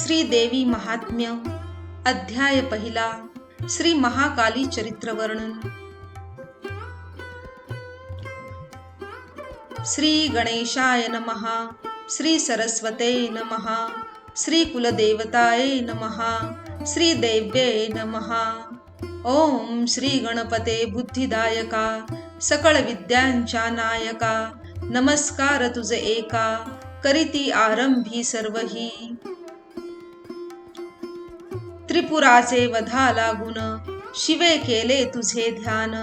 श्री देवी महात्म्य अध्याय पहिला श्री महाकाली चरित्र वर्णन। श्री गणेशाय नमः, श्री सरस्वते नमः, श्री कुलदेवताये नमः, श्री देव्ये नमः। ओम श्री गणपते बुद्धिदायका, सकळ विद्यांच्या नायका, नमस्कार तुझे एका, करीती आरंभी सर्वही। त्रिपुराचे वधा लागून, शिवे केले तुझे ध्यान,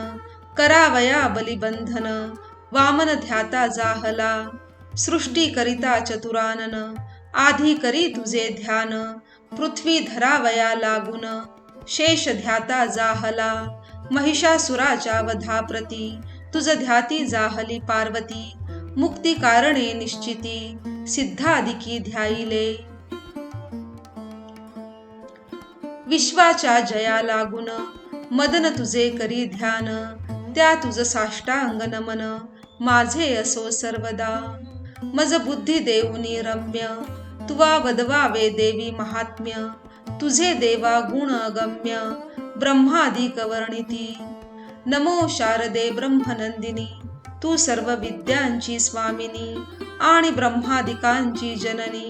करावया बलिबंधन, वामन ध्याता जाहला, सृष्टी करिता चतुरानन, आधी करी तुझे ध्यान, पृथ्वी धरावया लागून, शेष ध्याता जाहला, महिषासुराच्या वधाप्रती, तुझ ध्याती जाहली पार्वती, मुक्ती कारणे निश्चिती, सिद्धादिकी ध्याईले। विश्वाच्या जया लागून, मदन तुझे करी ध्यान, त्या तुझ साष्टांग नमन, माझे असो सर्वदा। मज बुद्धी देऊनी रम्य, तुवा वदवावे देवी महात्म्य, तुझे देवा गुण अगम्य, ब्रह्मादिक वर्णिती। नमो शारदे ब्रह्मनंदिनी, तू सर्व विद्यांची स्वामिनी, आणि ब्रह्मादिकांची जननी,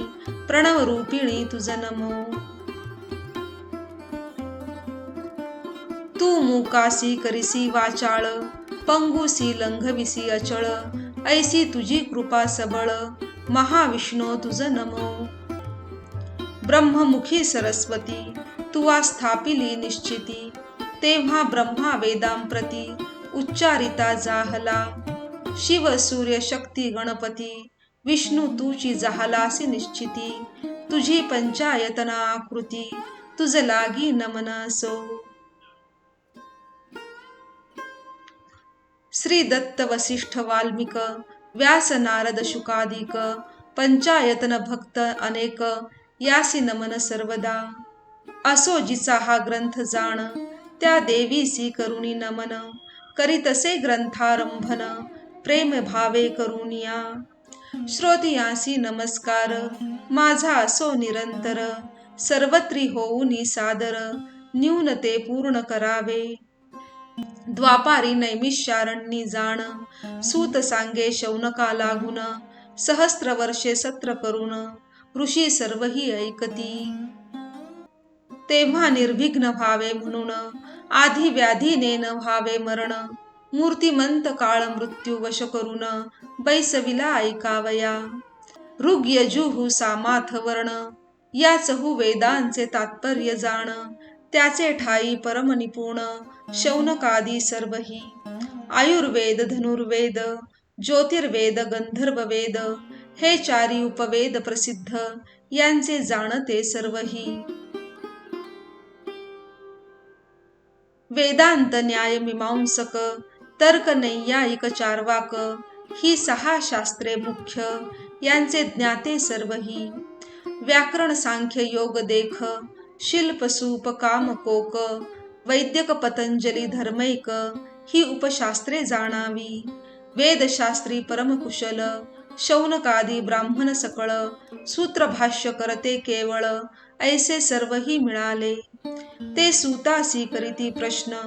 प्रणवरूपिणी तुझ नमो। तू मुकासी करिसी वाचाळ, पंगुसी लंघविसी अचळ, ऐसी तुझी कृपा सबळ, महाविष्णू तुझ नमो। ब्रह्ममुखी सरस्वती, तुवा स्थापिली निश्चिती, तेव्हा ब्रह्मा वेदांप्रती, उच्चारिता जाहला, शिव सूर्य शक्ती गणपती, विष्णू तुची जाहलासी निश्चिती, तुझी पंचायतना आकृती, तुझ लागी नमनासो। श्री दत्त वसिष्ठ वाल्मिक, व्यास नारद शुकादिक, पंचायतन भक्त अनेक, यासी नमन सर्वदा। असो जिचा हा ग्रंथ जाण, त्या देवीसी करुणी नमन, करीतसे ग्रंथारंभन, प्रेम भावे करुणिया। श्रोतियासी नमस्कार, माझा असो निरंतर, सर्वत्री होऊनी सादर, न्यून ते पूर्ण करावे। द्वापारी नैमिषारण्यी जाण, सूत सांगे शौनका लागून, सहस्त्र वर्षे सत्र करून, ऋषी सर्वही ऐकती। तेव्हा निर्विघ्न व्हावे म्हणून, आधी व्याधीने न व्हावे मरण, मूर्तिमंत काळ मृत्यू वश करून, बैसविला ऐकावया। ऋग यजुः सामाथ वर्ण, या चहू वेदांचे तात्पर्य जाण, त्याचे ठाई परम निपुण, शौनकादी सर्वही। आयुर्वेद धनुर्वेद, ज्योतिर्वेद गंधर्ववेद, हे चारी उपवेद प्रसिद्ध, यांचे जाणते सर्वही। वेदांत न्याय मीमांसक, तर्क नैयायिक चार्वाक, ही सहा शास्त्रे मुख्य, यांचे ज्ञाते सर्वही। व्याकरण सांख्य योग देख, शिल्प सूप काम कोक, वैद्यक पतंजली धर्मैक, ही उपशास्त्रे जाणावी। वेदशास्त्री परमकुशल, शौनकादी ब्राह्मण सकळ, सूत्रभाष्य करते केवळ, ऐसे सर्वही मिळाले। ते सूतासी करीती प्रश्न,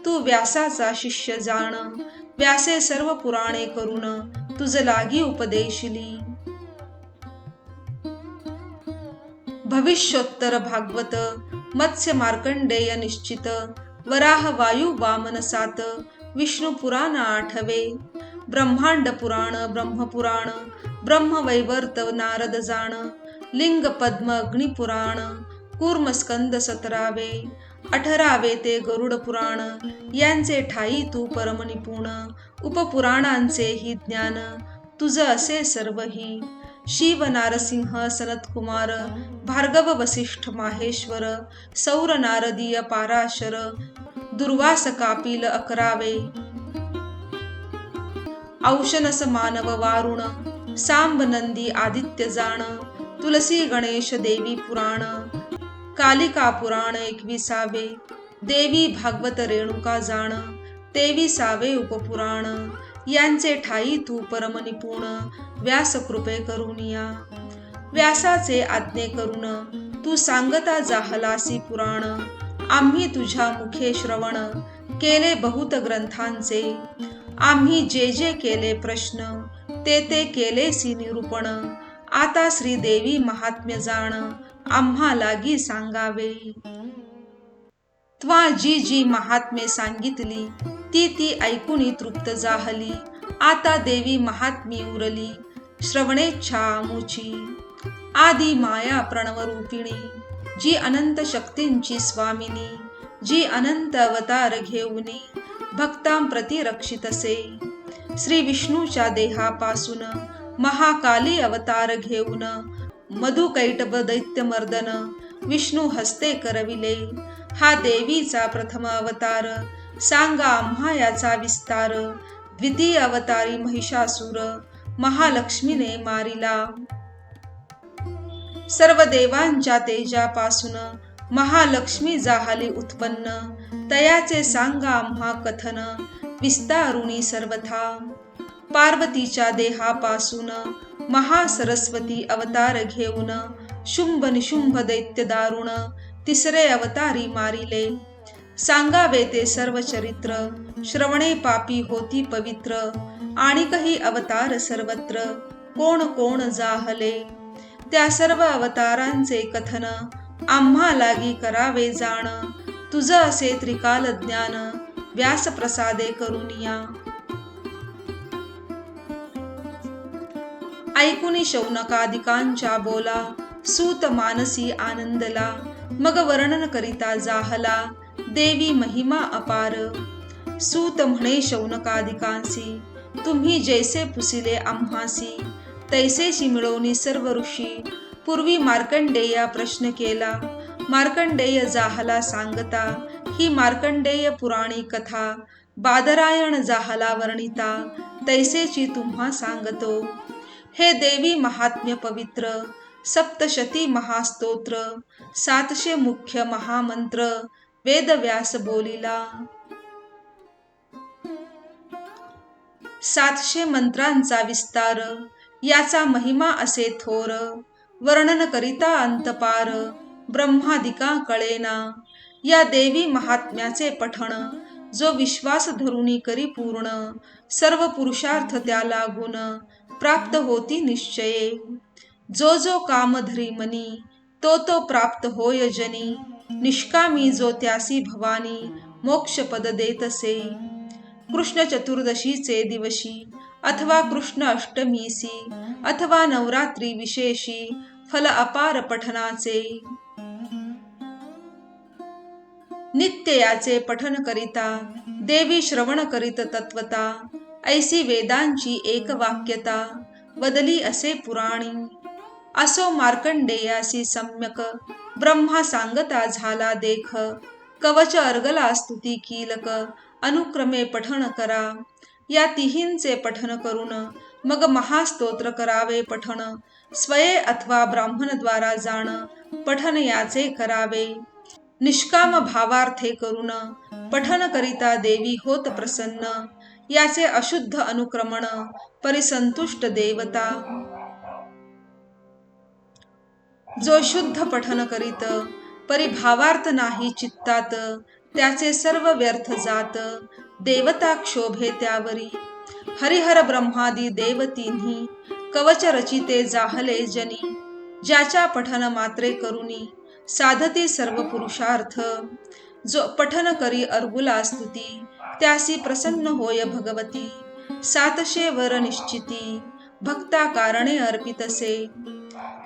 तू व्यासाचा शिष्य जाण, व्यासे सर्व पुराणे करून, तुझ लागी उपदेशिली। भविष्योत्तर भागवत, मत्स्य मार्कंडेय निश्चित, वराह वायू वामन सात, विष्णु पुराण आठवे, ब्रह्मांड पुराण ब्रह्मपुराण, ब्रह्मवैवर्त नारद जाण, लिंग पद्म अग्नि पुराण, कूर्म स्कंद 17वे, 18वे ते गरुड पुराण, यांचे ठाई तू परम निपुण, उपपुराणांचे ही ज्ञान, तुझ असे सर्वही। शिव नारसिंह सनत कुमार, भार्गव वसिष्ठ माहेश्वर, सौर नारदीय पाराशर, दुर्वास कापिल 11वे, औशनस मानव वारुण, सांब नंदी आदित्य जाण, तुलसी गणेश देवी पुराण, कालिका पुराण 21वे, देवी भागवत रेणुका जाण, 23वे उपपुराण, यांचे ठाई तू परम निपुण, व्यास कृपे करुनिया। व्यासाचे आज्ञे करून तू सांगता जाहलासी पुराण, आम्ही तुझ्या मुखे श्रवण केले बहुत ग्रंथांचे, आम्ही जे जे केले प्रश्न ते केलेसी निरूपण, आता श्रीदेवी महात्म्य जाण आम्हा लागी सांगावे. त्वा जी जी महात्म्ये सांगितली ती ऐकुनी तृप्त जाहली, आता देवी महात्मी उरली श्रवणेच्छा आमुची. आदी माया प्रणव रूपिणी, जी अनंत शक्तींची स्वामिनी, जी अनंत अवतार घेऊनी भक्तां प्रति रक्षितसे. श्री विष्णूच्या देहापासून महाकाली अवतार घेऊन मधुकैटभ दैत्यमर्दन विष्णू हस्ते करविले. हा देवीचा प्रथम अवतार, सांगा आम्हा याचा विस्तार. द्वितीय अवतारी महिषासूर महालक्ष्मीने मारिला. सर्व देवांच्या तेजापासून महालक्ष्मी जाहली उत्पन्न, तयाचे सांगा आम्हा कथन विस्तारुणी सर्वथा. पार्वतीच्या देहापासून महासरस्वती अवतार घेऊन शुंभ निशुंभ दैत्य दारुण तिसरे अवतारी मारिले. सांगावे ते सर्व चरित्र, श्रवणे पापी होती पवित्र. आणि काही अवतार सर्वत्र कोण कोण जाहले, त्या सर्व अवतारांचे कथन आम्हा लागी करावे जाण. तुझं असे त्रिकाल ज्ञान व्यास प्रसादे करुनिया. ऐकुनी शौनकादिकांच्या बोला सूत मानसी आनंदला, मग वर्णन करिता जाहला देवी महिमा अपार. सूत म्हणे शौनकादिकांसी, तुम्ही जैसे पुसिले आम्हासी तैसेशी मिळवणी सर्व ऋषी. पूर्वी मार्कंडेया प्रश्न केला, मार्कंडेय जाहला सांगता ही मार्कंडेय पुराणी कथा. बादरायण जाहला वर्णिता तैसेची तुम्हा सांगतो. हे देवी महात्म्य पवित्र, सप्तशती महास्तोत्र 700 मुख्य महामंत्र वेदव्यास बोलिला. 700 मंत्रांचा विस्तार, याचा महिमा असे थोर. वर्णन करिता अंतपार ब्रह्मादिका कळेना. या देवी महात्म्याचे पठण जो विश्वास धरुनी करी पूर्ण, सर्व पुरुषार्थ त्या लागून प्राप्त होती निश्चये. जो जो काम धरी मनी तो प्राप्त होय जनी. निष्कामी जो त्यासी भवानी मोक्ष पद देतसे. कृष्ण चतुर्दशीचे दिवशी अथवा कृष्ण अष्टमीसी अथवा नवरात्री विशेषी फल अपार पठनाचे. नित्य याचे पठन करिता देवी श्रवण करीत तत्वता. ऐसी वेदांची एक वाक्यता वदली असे पुराणी. असो मार्कंडेयासी सम्यक ब्रह्मा सांगता झाला देख. कवच अर्गला स्तुती कीलक अनुक्रमे पठण करा. या तिहींचे पठन करून मग महास्तोत्र करावे पठण. स्वये अथवा ब्राह्मणद्वारा जाण पठन याचे करावे. निष्काम भावार्थे करून पठन करिता देवी होत प्रसन्न. याचे अशुद्ध अनुक्रमण परिसंतुष्ट देवता. जो शुद्ध पठन करीत परिभावार्थ नाही चित्तात, त्याचे सर्व व्यर्थ जात. देवता क्षोभे त्यावरी. हरिहर ब्रह्मादी देवतींनी कवच रचिते जाहले जनी. ज्याच्या पठन मात्रे करुनी साधते सर्व पुरुषार्थ. जो पठन करी अर्गुला स्तुती त्यासी प्रसन्न होय भगवती. 700 वर निश्चिती भक्ता कारणे अर्पितसे.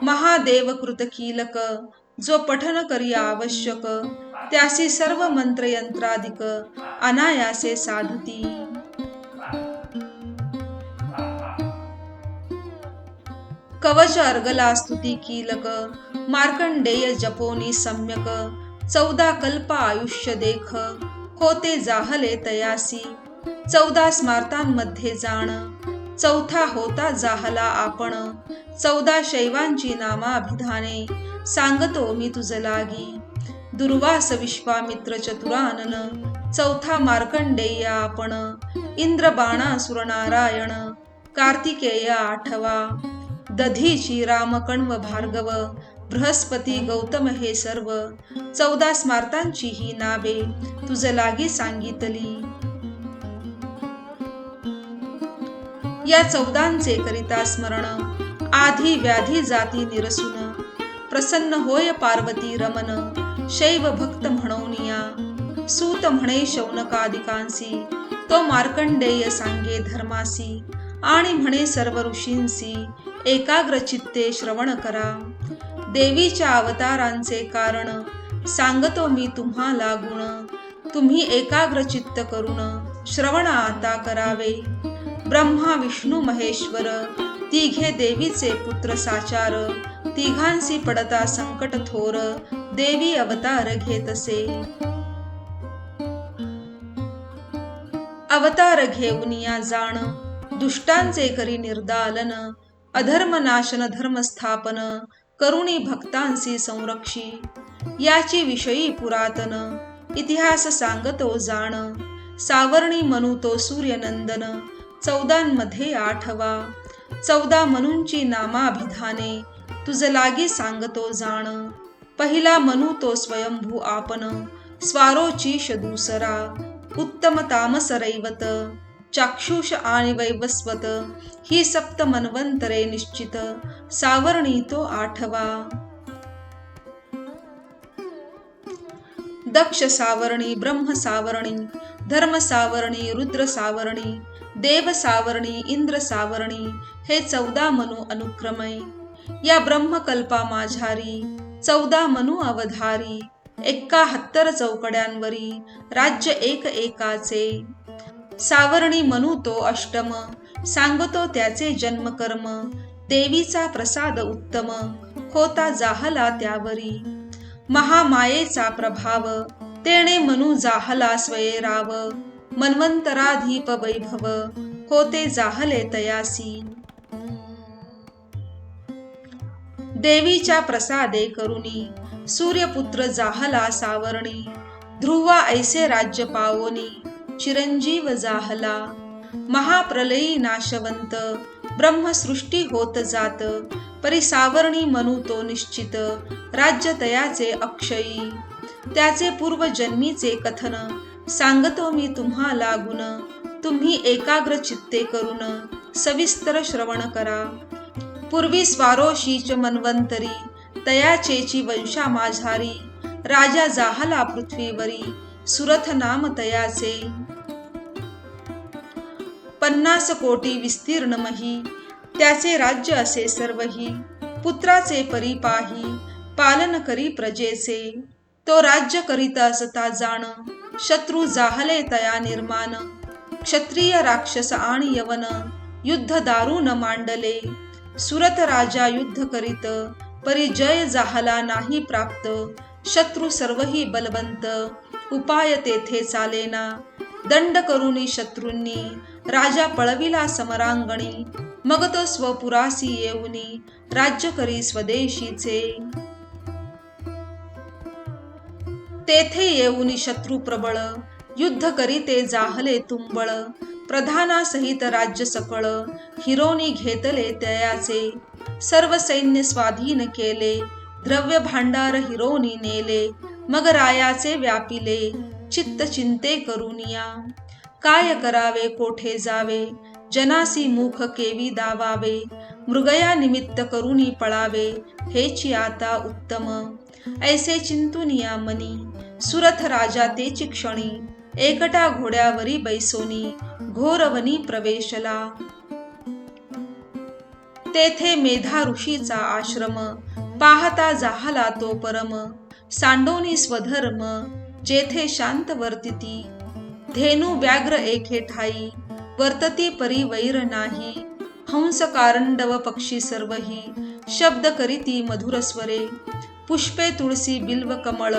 महादेव कृत कीलक जो पठन करी आवश्यक. त्यासी सर्व मंत्र यंत्रादिक अनायासे साधती. कवच अर्गला स्तुती कीलक मार्कंडेय जपोनी सम्यक. 14 कल्प आयुष्य देख होते जाहले तयासी. 14 स्मार्तांमध्ये जाण चौथा होता जाहला आपण. 14 शैवांची नामाभिधाने सांगतो मी तुझ लागी. दुर्वास विश्वामित्र चतुरानन चौथा मार्कंडेय आपण. इंद्र बाणासुर नारायण कार्तिकेय 8वा. दधीची रामकण्व भार्गव बृहस्पती गौतम हे सर्व 14 स्मार्तांची ही नावे तुझ लागी सांगितली. या 14 करिता स्मरण आधी व्याधी जाती निरसून प्रसन्न होय पार्वती रमन शैव भक्त म्हणूनिया. सूत म्हणे शौनकादिकांसी तो मार्कंडेय सांगे धर्मासी आणि म्हणे सर्व ऋषींसी एकाग्र चित्ते श्रवण करा. देवीच्या अवतारांचे कारण सांगतो मी तुम्हाला गुण तुम्ही एकाग्र चित्त करून श्रवण आता करावे. ब्रह्मा विष्णू महेश्वर तिघे देवीचे पुत्र साचार तिघांसी पडता संकट थोर देवी अवतार घेतसे. अवतार घेऊनिया जाण दुष्टांचे करी निर्दालन अधर्मनाशन धर्मस्थापन करुणी भक्तांसी संरक्षी. याची विषयी पुरातन इतिहास सांगतो जाण सावर्णी मनू तो सूर्यनंदन 14 आठवा. 14 मनूंची नामाभिधाने तुझ लागी सांगतो जाण. पहिला मनू तो स्वयंभू आपण स्वारोचीश दूसरा उत्तम तामस रैवत चाक्षुष आणि वैवस्वत ही 7 मन्वंतरे निश्चित सावर्णी तो आठवा. दक्ष सावर्णी ब्रह्म सावर्णी धर्म सावर्णी रुद्र सावर्णी देव सावर्णी इंद्र सावर्णी हे 14 मनू अनुक्रमे. या ब्रह्मकल्पा माझारी 14 मनू अवधारी 71 चौकड्यांवरी राज्य एक एकाचे. सावर्णी मनू तो अष्टम सांगतो त्याचे जन्मकर्म देवीचा प्रसाद उत्तम होता जाहला त्यावरी. महामायेचा प्रभाव तेणे मनू जाहला स्वयेराव मन्वंतराधीप वैभव होते जाहले तयासी. देवीच्या प्रसादे करुणी सूर्यपुत्र जाहला सावर्णी ध्रुवा ऐसे राज्य पावोनी चिरंजीव जाहला. महाप्रलयी नाशवंत ब्रह्मसृष्टी होत जात परी सावर्णी मनू तो निश्चित राज्य तयाचे अक्षयी. त्याचे पूर्वजन्मीचे कथन सांगतो मी तुम्हाला गुण तुम्ही एकाग्र चित्ते करून सविस्तर श्रवण करा. पूर्वी स्वारोशीच मन्वंतरी तयाचेची वंशा माझारी राजा जाहला पृथ्वीवरी सुरथ नाम तयाचे. 50 कोटी विस्तीर्ण मही त्याचे राज्य असे सर्वही पुत्राचे परिपाही पालन करी प्रजेचे. तो राज्य करीत असता जाण शत्रू जाहले तया निर्माण क्षत्रिय राक्षस आणि यवन युद्ध दारुण मांडले. सुरथ राजा युद्ध करीत परिजय जाहला नाही प्राप्त शत्रू सर्वही बलवंत उपाय तेथे चालेना. दंड करुनी शत्रूंनी राजा पळविला समरांगणी मग तो स्वपुरासी येऊनी राज्य करी स्वदेशीचे. तेथे येऊनी शत्रू प्रबळ युद्ध करीते जाहले तुंबळ प्रधानासहित राज्य सकळ हिरोनी घेतले तयाचे. सर्व सैन्य स्वाधीन केले द्रव्य भांडार हिरोनी नेले मग रायाचे व्यापिले चित्त चिंते करुनिया. काय करावे कोठे जावे जनासी मुख केवी दावावे मृगया निमित्त करुनी पळावे हेची आता उत्तम. ऐसे चिंतुनिया मनी सुरथ राजा तेची क्षणी एकटा घोड्यावरी बैसोनी घोरवनी प्रवेशला. तेथे मेधा ऋषीचा आश्रम पाहता जाहला तो परम सांडोनी स्वधर्म जेथे शांत वर्तिती. धेनू व्याघ्र एके ठाई वर्तती परी वैर नाही हंस कारंडव पक्षी सर्वही शब्द करीती मधुर स्वरे. पुष्पे तुळसी बिल्व कमळ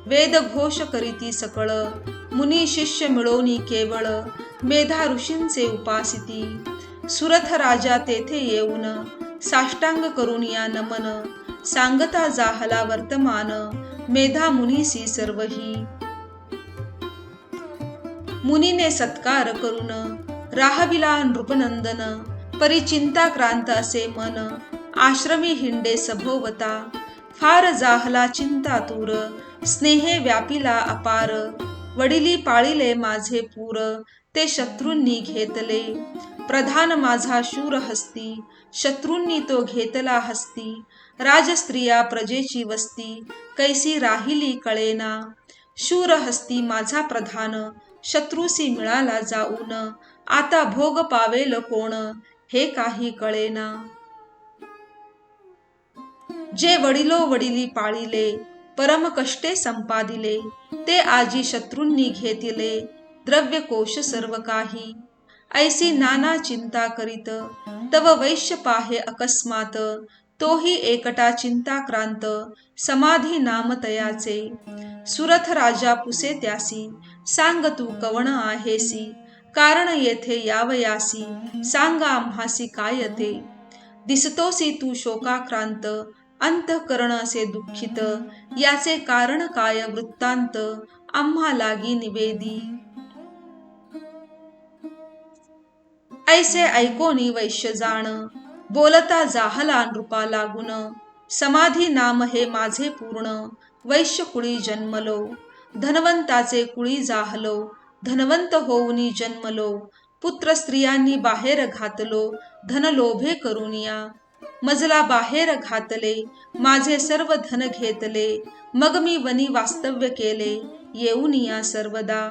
वेद घोष करीती सकळ मुनी शिष्य मिळोनी केवळ मेधा ऋषींचे उपासिती. सुरथ राजा तेथे येऊन साष्टांग करून या नमन सांगता जाहला वर्तमान मेधा मुनीसी सर्वही. मुनीने सत्कार करून राहविला नृपनंदन परिचिंता क्रांत असे मन आश्रमी हिंडे सभोवता, फार जाहला चिंता तूर, स्नेहे व्यापिला अपार, वडिली पाळिले माझे पूर, ते शत्रूंनी घेतले, प्रधान माझा शूर हस्ती, शत्रूंनी तो घेतला हस्ती, राजस्त्रिया प्रजेची वस्ती, कैसी राहिली कळेना, शूर हस्ती माझा प्रधान, शत्रूसी मिळाला जाऊन, आता भोग पावेल कोण, हे काही कळेना. जे वडिलो वडिली पाळिले, परम कष्टे संपादिले, ते आजी शत्रूंनी घेतिले, द्रव्य कोश सर्व काही, ऐसी नाना चिंता करीत, तव वैश्य पाहे अकस्मात, तोही एकटा चिंताक्रांत, समाधी नाम तयाचे, सुरथ राजा पुसे त्यासी, सांग तू कवण आहेसी, कारण येथे यावयासी, सांगा आम्हासी काय ते, दिसतोसी तू शोकाक्रांत, अंतःकरण असे दुःखित, याचे कारण काय वृत्तांत, आम्हा लागी निवेदी. ऐसे ऐकोनी वैश्य जाण, बोलता जाहला नृपा लागून, समाधी नाम हे माझे पूर्ण, वैश्य कुळी जन्मलो, धनवंताचे कुळी जाहलो, धनवंत होऊनी जन्मलो, पुत्र स्त्रियांनी बाहेर घातलो, धन लोभे करुनिया, मजला बाहेर घातले, माझे सर्व धन घेतले, मग मी वनी वास्तव्य केले, येऊनिया सर्वदा,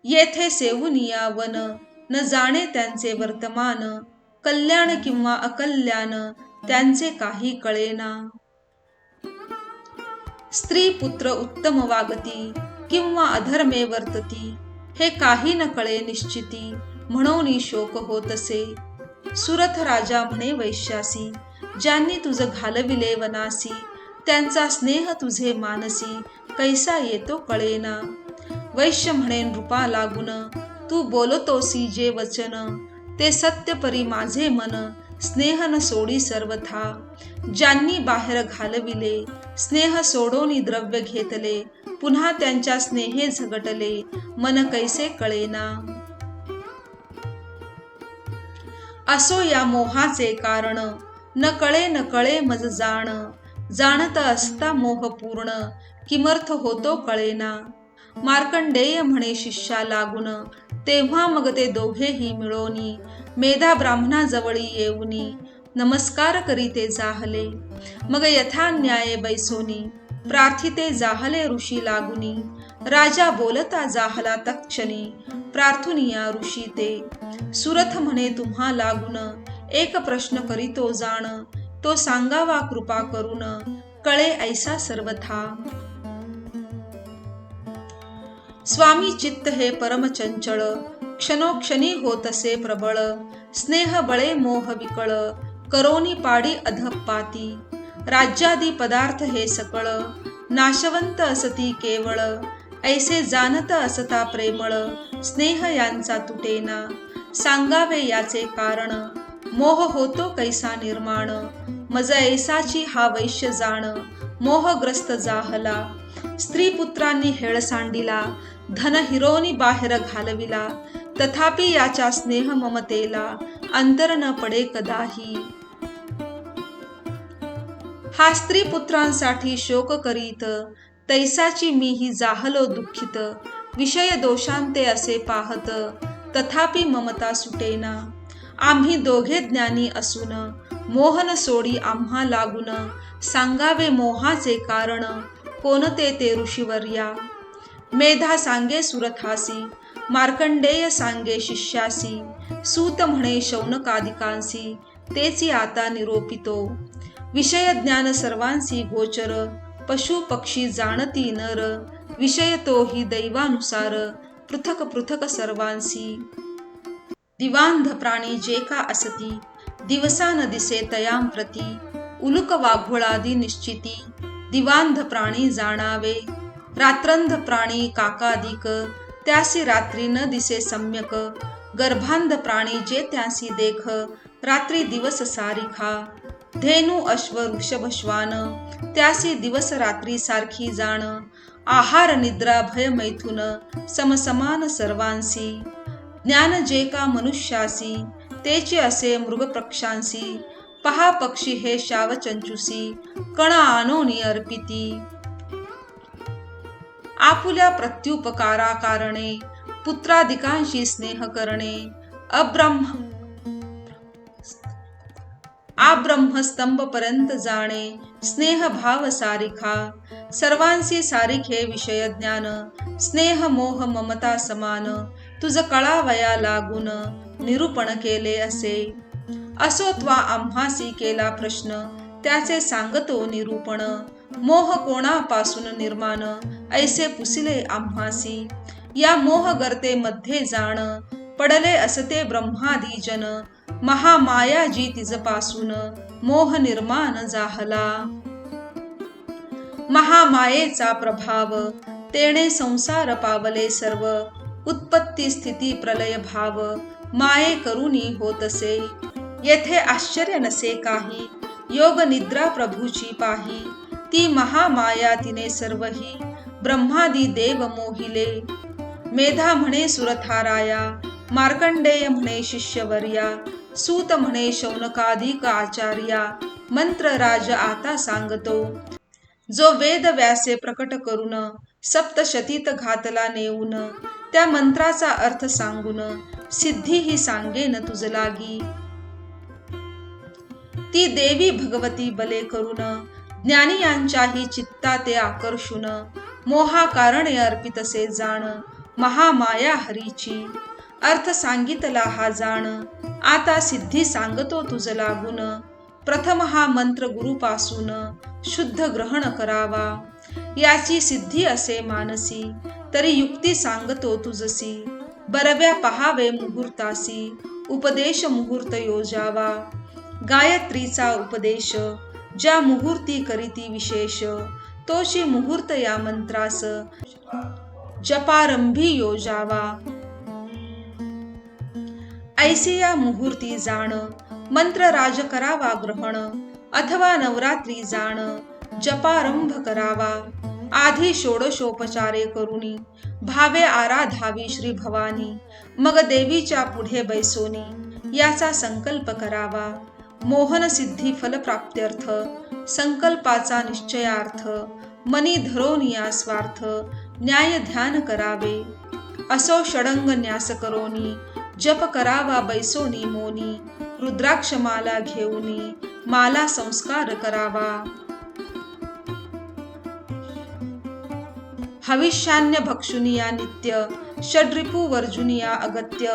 येथे सेवुनिया वन, न जाणे त्यांचे वर्तमान, कल्याण किंवा अकल्याण, त्यांचे काही कळेना. स्त्री पुत्र उत्तम वागती, किंवा अधर्मे वर्तती, हे काही न कळे निश्चिती, म्हणून शोक होतसे. सुरथ राजा म्हणे वैश्यासी, ज्यांनी तुझ घालविले वनासी, त्यांचा स्नेह तुझे मानसी, कैसा येतो कळेना. वैश्य म्हणे नृपा लागून, तू बोलतोसी जे वचन, ते सत्य परी माझे मन, स्नेह न सोडी सर्वथा, ज्यांनी बाहेर घालविले, स्नेह सोडोनी द्रव्य घेतले, पुन्हा त्यांच्या स्नेहे झगटले, मन कैसे कळेना. असो या मोहाचे कारण, न कळे मज जाण, जाणत असता मोह पूर्ण, किमर्थ होतो कळेना. मार्कंडेय म्हणे शिष्या लागून, तेव्हा मग ते दोघेही मिळोनी, मेधा ब्राह्मणाजवळी येऊनी, नमस्कार करीते जाहले, मग यथा न्याये बैसोनी, प्रार्थिते जाहले ऋषी लागुनी, राजा बोलता जाहला तत्क्षणी, प्रार्थुनिया ऋषी ते. सुरथ म्हणे तुम्हा लागून, एक प्रश्न करीतो जाण, तो सांगावा कृपा करून, कळे ऐसा सर्वथा. स्वामी चित्त हे परम चंचळ, क्षणोक्षणी होतसे प्रबळ, स्नेह बळे मोह विकळ, करोनी पाडी अधपाती, राज्यादी पदार्थ हे सकळ, नाशवंत असती केवळ, ऐसे जाणत असता प्रेमळ, स्नेह यांचा तुटेना, सांगावे याचे कारण, मोह होतो कैसा निर्माण, मज ऐसाची हा वैश्य जाण, मोहग्रस्त जाहला, स्त्री पुत्रांनी हेळ सांडिला, धन हिरोनी बाहेर घालविला, तथापि याच्या स्नेह ममतेला, अंतर न पडे कदाही. हा स्त्री पुत्रांसाठी शोक करीत, तैसाची मीही जाहलो दुःखित, विषय दोषांते असे पाहत, तथापि ममता सुटेना. आम्ही दोघे ज्ञानी असून, मोहन सोडी आम्हा लागून, सांगावे मोहाचे कारण, कोणते ते ऋषीवर्या. मेधा सांगे सुरथासी, मार्कंडेय सांगे शिष्यासी, सूत म्हणे शौनकादिकांसी, तेची आता निरोपितो. विषय ज्ञान सर्वांसी गोचर, पशु पक्षी जाणती नर, विषय तोही दैवानुसार, पृथक पृथक सर्वांसी. दिवांध प्राणी जे का असती, दिवसा न दिसे तयां प्रती, उलुक वाघोळादी निश्चिती, दिवांध प्राणी जाणावे. रात्रंध प्राणी काकादिक, त्यासी रात्री न दिसे सम्यक, गर्भांध प्राणी जे त्यासी देख, रात्री दिवस सारिखा. धेनु अश्व वृषभ श्वान, त्यासी दिवस रात्री सारखी जाण, आहार निद्रा भय मैथुन, समसमान सर्वांसी. ज्ञान जे का मनुष्यासी, तेचे असे मृगपक्षांसी, पहा पक्षी हे शावचंचुसी, कण आणोनी अर्पिती. आपुल्या प्रत्युपकारा कारणे, पुत्रादिकांशी स्नेह करणे. आब्रह्मस्तंभ पर्यंत जाणे, स्नेह भाव सारिखा. सर्वांशी सारिखे विषय ज्ञान, स्नेह मोह ममता समान. तुझ कळावया लागून, निरूपण केले असे. असो त्वा आम्हासी केला प्रश्न, त्याचे सांगतो निरूपण. मोह कोणापासून निर्माण, ऐसे पुसिले आम्हासी. या मोह गर्ते मध्ये जाण, पडले असते ब्रह्मादी जन. महामाया जी तिजपासून, मोह निर्माण जाहला. महामायेचा प्रभाव, तेणे संसार पावले सर्व. उत्पत्ती स्थिती प्रलय भाव, माये करुणी होतसे. येथे आश्चर्य नसे काही, योग निद्रा प्रभूची पाही. ती महामाया तिने सर्वही, ब्रह्मादी देव मोहिले. मेधा म्हणे सुरथाराया, मार्कंडेय म्हणे शिष्यवर्या. सूत म्हणे शौनकादिक आचार्या, मंत्र राज आता सांगतो. जो वेद व्यासे प्रकट करून, सप्तशतीत घातला नेऊन. त्या मंत्राचा अर्थ सांगून, सिद्धी ही सांगेन तुझ लागी. ती देवी भगवती बले करून, ज्ञानियांच्याही चित्ता ते आकर्षून. मोहा कारणे अर्पितसे जाण, महामाया हरीची. अर्थ सांगितला हा जाण, आता सिद्धी सांगतो तुझ लागून. प्रथम हा मंत्र गुरुपासून, शुद्ध ग्रहण करावा. याची सिद्धी असे मानसी, तरी युक्ती सांगतो तुझसी. बरव्या पहावे मुहूर्तासी, उपदेश मुहूर्त योजावा. गायत्रीचा उपदेश, ज्या मुहूर्ती करीती विशेष. तोची मुहूर्त या मंत्रास, जपारंभी योजावा. ऐसे या मुहूर्ती जाण, मंत्र राज करावा ग्रहण. अथवा नवरात्री जाण, जपारंभ करावा. आधी षोडशोपचारे करुनी, भावे आराधावी श्री भवानी. मग देवीच्या पुढे बैसोनी, याचा संकल्प करावा. मोहन सिद्धी फलप्राप्त्यर्थ, संकल्पाचा निश्चयार्थ. मनी धरोनिया स्वार्थ, न्याय ध्यान करावे. असो षडंग न्यास करोनी, जप करावा बैसोनी मोनी. रुद्राक्ष माला घेऊनी, माला संस्कार करावा. हविष्यान्य भक्षुनिया नित्य, षड्रिपू वर्जुनिया अगत्य.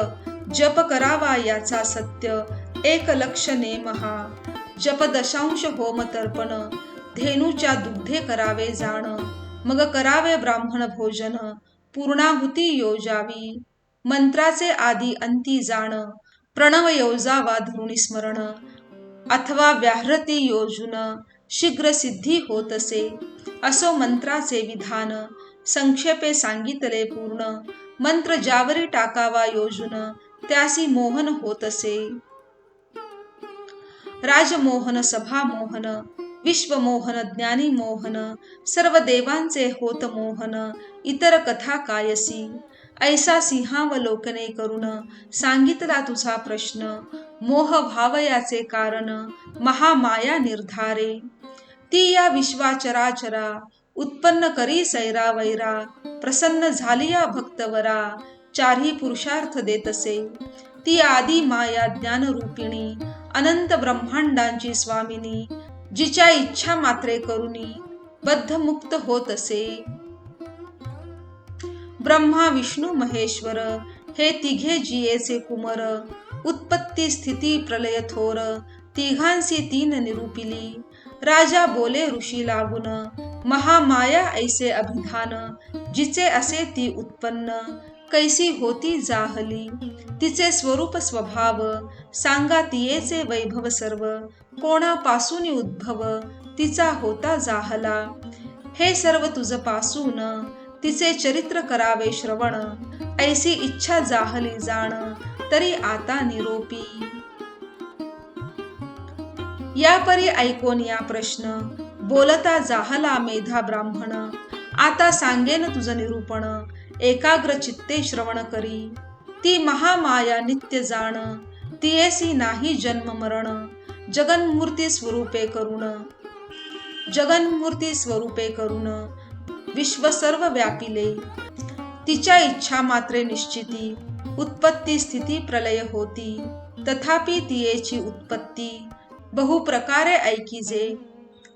जप करावा याचा सत्य, एक लक्ष नेम हा. जप दशांश होम तर्पण, धेनूच्या दुग्धे करावे जाण. मग करावे ब्राह्मण भोजन, पूर्णाहुती योजावी. मंत्राचे आदी अंती जाण, प्रणव योजावा धरुणी स्मरण. अथवा व्याहृती योजून, शीघ्र सिद्धी होतसे. असो मंत्राचे विधान, संक्षेपे सांगितले पूर्ण. मंत्र ज्यावरी टाकावा योजून, त्यासी मोहन होतसे. राजमोहन, सभामोहन, विश्वमोहन, ज्ञानी मोहन. सर्व देवांचे होत मोहन, इतर कथा कायसी. ऐसा सिंहावलोकने करून, सांगितला तुझा प्रश्न. मोह भावयाचे कारण, महामाया निर्धारे. ती या विश्वाचराचरा, उत्पन्न करी सैरा वैरा. प्रसन्न झालिया भक्तवरा, चारही पुरुषार्थ देतसे. ती आदी माया ज्ञानरूपिणी, अनंत ब्रह्मांडांची स्वामिनी. जिच्या इच्छा मात्रे करुनी, बद्धमुक्त होतसे. ब्रह्मा विष्णू महेश्वर, हे तिघे जियेचे कुमर. उत्पत्ती स्थिती प्रलय थोर, तिघांसी तीन निरूपिली. राजा बोले ऋषी लागून, महामाया ऐसे अभिधान. जिचे असे ती उत्पन्न, कैसी होती जाहली. तिचे स्वरूप स्वभाव, सांगा तियेचे वैभव सर्व. कोणापासून उद्भव, तिचा होता जाहला. हे सर्व तुझ पासून, तिचे चरित्र करावे श्रवण. ऐसी इच्छा जाहली जाण, तरी आता निरोपी. यापरी ऐकोन या प्रश्न, बोलता जाहला मेधा ब्राह्मण. आता सांगेन तुझ निरूपण, एकाग्र चित्ते श्रवण करी. ती महामाया नित्य जाण, तियेसी नाही जन्म मरण. जगन्मूर्ती स्वरूपे करुण विश्व सर्व व्यापिले. तिच्या इच्छा मात्रे निश्चिती उत्पत्ती स्थिती प्रलय होती. तथापि तियेची उत्पत्ती बहुप्रकारे ऐकिजे.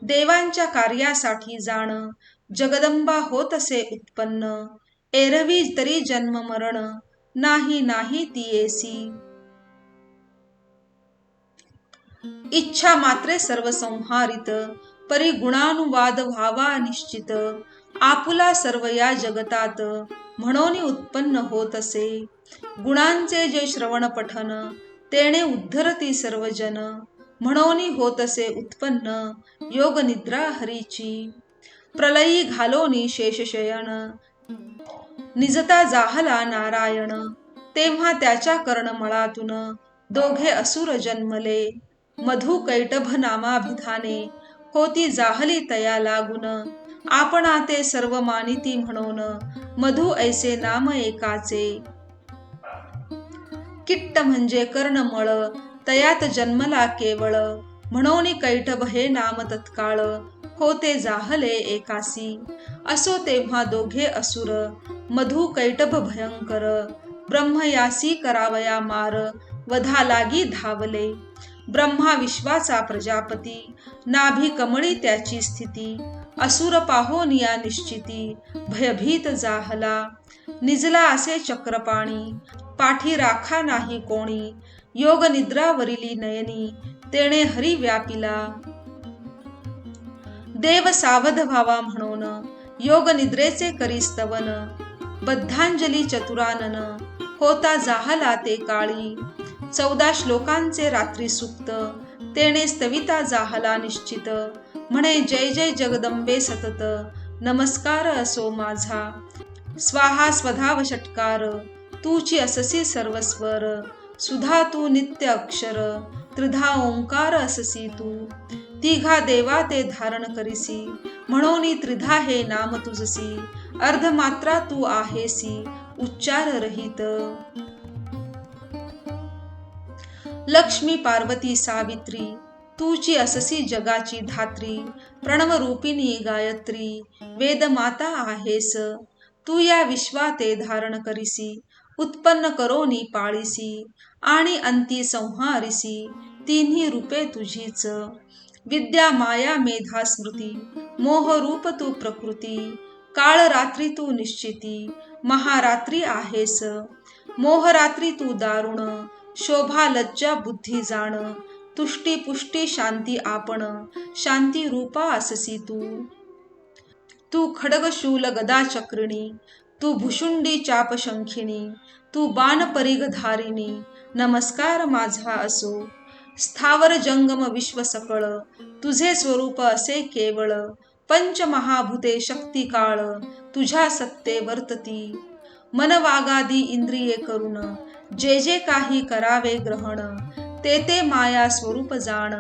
देवांच्या कार्यासाठी जाण जगदंबा होतसे उत्पन्न. एरवी तरी जन्म मरण नाही नाही तियेसी. इच्छा मात्रे सर्व संहारित परी गुणानुवाद व्हावा निश्चित. आपुला सर्व या जगतात म्हणून उत्पन्न होत असे. गुणांचे जे श्रवण पठन तेणे उद्धरती सर्वजन. म्हणून होत असे उत्पन्न योग निद्रा हरीची. प्रलयी घालोनी शेषशयन निजता जाहला नारायण. तेव्हा त्याच्या कर्णमळातून दोघे असुर जन्मले. मधु कैटभ नामाभिधाने होती जाहली तया लागून. आपणा ते सर्व मानिती म्हणून मधु ऐसे नाम एकाचे. किट्ट म्हणजे कर्णमळ तयात जन्मला केवळ. म्हणून कैटभ हे नाम तत्काळ होते जाहले एकासी. असो तेव्हा दोघे असुर मधु कैटभ भयंकर. ब्रह्मयासी करावया मार वधा लागी धावले. ब्रह्मा विश्वाचा प्रजापती नाभी कमळी त्याची स्थिती. असुर पाहोनिया निश्चिती भयभीत जाहला. निजला असे चक्रपाणी पाठी राखा नाही कोणी. योग निद्रावरिली नयनी तेणे हरी व्यापिला. देव सावध व्हावा म्हणून योग निद्रेचे करी स्तवन. बद्धांजली चतुरानन होता जाहला ते काळी. 14 श्लोकांचे रात्री सुक्त तेणे स्तविता जाहला निश्चित. म्हणे जय जय जगदंबे सतत नमस्कार असो माझा. स्वाहा स्वधाव षटकार तूची अससी सर्वस्वर. सुधा तू नित्य अक्षर त्रिधा ओंकार अससी तू. तिघा देवा ते धारण करिसी म्हणून त्रिधा हे नाम तुझसी. अर्धमात्रा तू आहेसी उच्चार रहित. लक्ष्मी पार्वती सावित्री तूची अससी जगाची धात्री. प्रणवरूपिणी गायत्री वेदमाता आहेस. तू या विश्वाते धारण करिसी उत्पन्न करोनी पाळीसी. आणि अंती संहारिसी तिन्ही रूपे तुझीच. विद्या माया मेधा स्मृती मोहरूप तू प्रकृती. काळ रात्री तू निश्चिती महारात्री आहेस. मोहरात्री तू दारुण शोभा लज्जा बुद्धी जाण. तुष्टी पुष्टी शांती आपण शांती रूपा अससी तू. तू खड्ग शूल गदा चक्रिणी तू भुशुंडी चाप शंखिणी. तू बाण परिघ धारिणी नमस्कार माझा असो. स्थावर जंगम विश्व सकळ तुझे स्वरूप असे केवळ. पंचमहाभूते शक्ती काळ तुझ्या सत्ते वर्तती. मन वागादी इंद्रिये करून जे जे काही करावे ग्रहण. ते ते माया स्वरूप जाण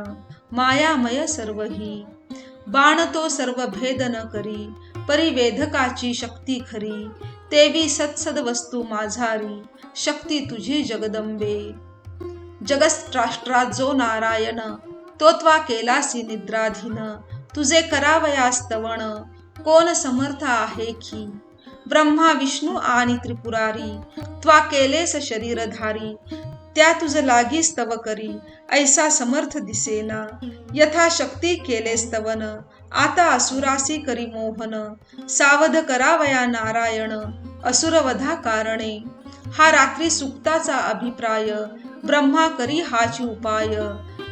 मायामय सर्वही. बाण तो सर्व भेद न करी परिवेधकाची शक्ती खरी. तेवी सत्सद वस्तू माझारी शक्ती तुझी जगदंबे. जगत्राष्ट्रात जो नारायण तो त्वा केलासी निद्राधीन. तुझे करावया स्तवन कोण समर्थ आहे की. ब्रह्मा विष्णू आणि त्रिपुरारी त्वा केलेस शरीरधारी. त्या तुझ लागी स्तव करी ऐसा समर्थ दिसेना. यथाशक्ती केले स्तवन आता असुरासी करी मोहन. सावध करावया नारायण असुरवधा कारणे. हा रात्री सुक्ताचा अभिप्राय ब्रह्मा करी हाची उपाय.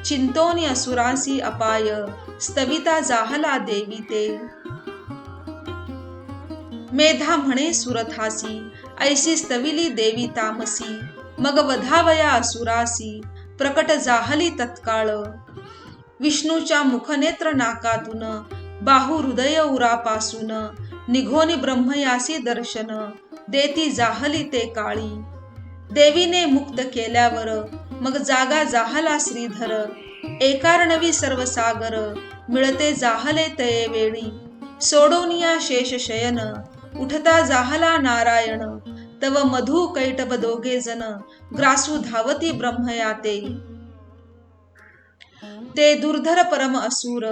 चिंतोनी असुरांसी अपाय स्तविता जाहला देवी ते. मेधा म्हणे सुरथासी ऐसी स्तविली देवी तामसी. मग वधावया असुरासी प्रकट जाहली तत्काळ. विष्णूच्या मुखनेत्र नाकातून बाहू हृदय उरापासून. निघोनी ब्रह्मयासी दर्शन देती जाहली ते काळी. देवीने मुक्त केल्यावर मग जागा जाहला श्रीधर. एकारणवी सर्व सागर मिळते जाहले तये वेळी. सोडोनिया शेष शयन उठता जाहला नारायण. तव मधु कैटभ दोघे जन ग्रासू धावती ब्रह्मयाते. ते दुर्धर परम असुर,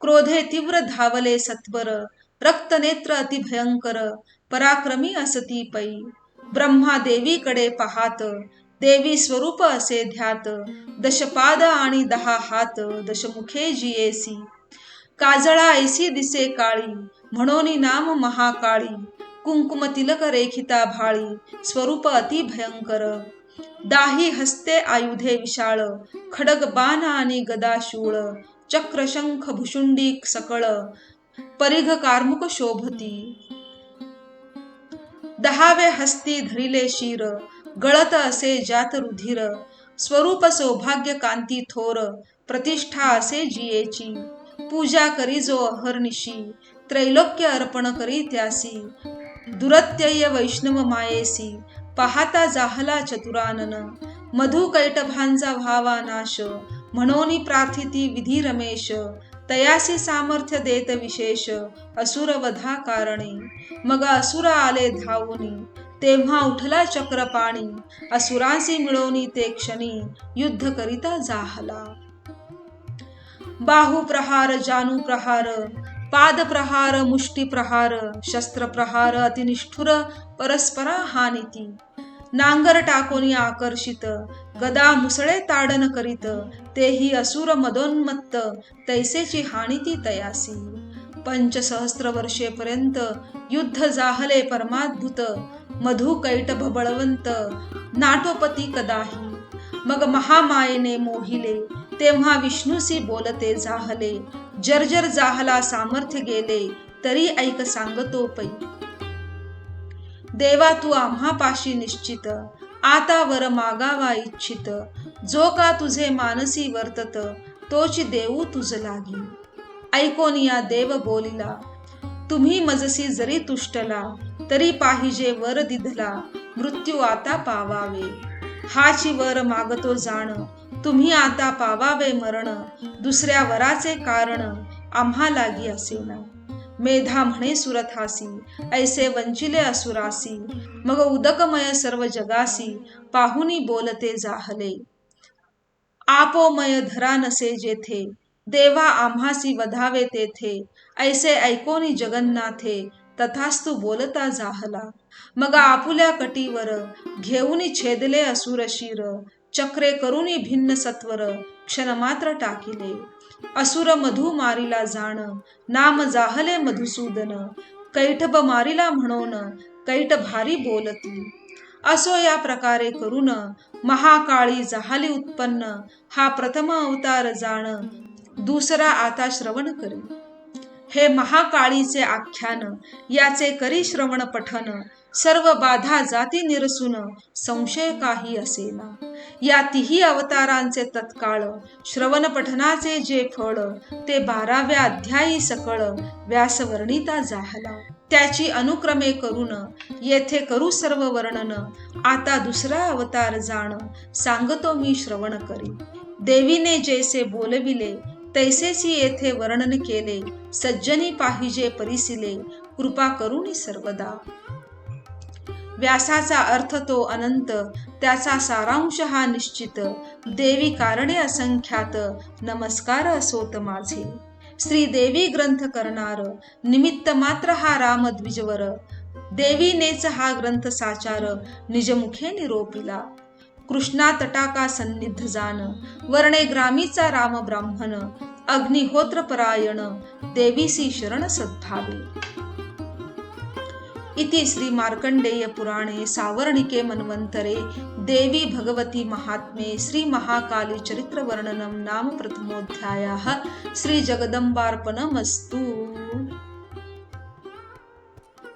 क्रोधे तीव्र धावले सत्वर, रक्तनेत्र अतिभयंकर, पराक्रमी असती पै. ब्रह्मा देवीकडे पाहात, देवी स्वरूप असे ध्यात, दशपाद आणि 10 हात, दशमुखे जियेसी. काजळा ऐसी दिसे काळी, म्हणोनी नाम महाकाळी, कुंकुम तिलक रेखिता भाळी, स्वरूप अति भयंकर. दाही हस्ते आयुधे विशाळ, खडग बाण आणि गदा शूळ, चक्र शंख भुशुंडी सकळ, परिघ कार्मुक शोभती. 10वे हस्ती धरिले शिर, गळत असे ज्यात रुधिर, स्वरूप सौभाग्य कांती थोर, प्रतिष्ठा असे जियेची. पूजा करी जो अहर्निशी, त्रैलोक्य अर्पण करी त्यासी, दुरत्यय वैष्णव मायेसी, पाहता जाहला चतुरानन. मधु कैटभांचा व्हावा नाश, म्हणोनी प्रार्थिती विधी रमेश, तयासी सामर्थ्य देत विशेष, असुर वधा कारणे. मग असुर आले धावूनी, तेव्हा उठला चक्रपाणी, असुरांसी मिळवणी ते क्षणी, युद्ध करिता जाहला. बाहू प्रहार जानू प्रहार, पाद प्रहार मुष्टी प्रहार, शस्त्र प्रहार अतिनिष्ठुर, परस्परा हानिती. नांगर टाकोनी आकर्षित, गदा मुसळे ताडन करीत, तेही असुर मदोन्मत्त, तैसेची हानिती तयासी. 5,000 वर्षेपर्यंत युद्ध जाहले परमाद्भुत, मधु कैटभ बळवंत, नाटोपती कदाही. मग महामायेने मोहिले, तेव्हा विष्णूसी बोलते जाहले, जर्जर जाहला सामर्थ्य गेले, तरी ऐक सांगतो पै. देवा तू आम्हापाशी निश्चित, आता वर मागावा इच्छित, जो का तुझे मानसी वर्तत, तोची देऊ तुझ लागी. ऐकोनिया देव बोलिला, तुम्ही मजसी जरी तुष्टला, तरी पाहिजे वर दिधला, मृत्यू आता पावावे. हाची वर मागतो जाण, तुम्ही आता पावावे मरण, दुसऱ्या वराचे कारण आम्हा लागी असेना. मेधा म्हणे सुरथासी, ऐसे वंचिले असुरासी, मग उदकमय सर्व जगासी, पाहुनी बोलते जाहले. आपोमय धरा नसे जेथे, देवा आम्हासी वधावे तेथे, ऐसे ऐकोनी जगन्नाथे, तथास्तु बोलता जाहला. मग आपुल्या कटीवर घेऊनी छेदले असुर शिर, चक्रे करुनी भिन्न सत्वर, क्षणमात्र टाकिले. असुर मधु मारिला जाण, नाम जाहले मधुसूदन, कैटभ मारिला म्हणून, कैट भारी बोलती. असो या प्रकारे करून, महाकाळी जाहली उत्पन्न, हा प्रथम अवतार जाण, दुसरा आता श्रवण करी. हे महाकाळीचे आख्यान, याचे करी श्रवण पठन, सर्व बाधा जाती निरसून, संशय काही असेना. या 3 अवतारांचे तत्काळ श्रवण पठनाचे जे फळ, ते 12व्या अध्यायी सकळ व्यासवर्णिता जाहला. त्याची अनुक्रमे करून येथे करू सर्व वर्णन. आता दुसरा अवतार जाण, सांगतो मी श्रवण करी. देवीने जैसे बोलविले, तैसेची येथे वर्णन केले. सज्जनी पाहिजे परिसिले, कृपा करुणी सर्वदा. व्यासाचा अर्थ तो अनंत, त्याचा सारांश हा निश्चित. देवी कारणे असंख्यात, नमस्कार असोत माझे. श्री देवी ग्रंथ करणार, निमित्त मात्र हा राम द्विजवर. देवीनेच हा ग्रंथ साचार, निजमुखे निरोपिला. कृष्णा तटाका सन्निध जान, वर्णे ग्रामीचा राम ब्राह्मण. अग्निहोत्र परायण, देवीसी शरण सद्भावे. इति श्री मार्कंडेय पुराणे सावर्णिके मन्वंतरे देवी भगवती महात्म्ये श्री महाकाली चरित्र वर्णनम नाम प्रथमोऽध्यायः. श्री जगदम्बार्पणमस्तु.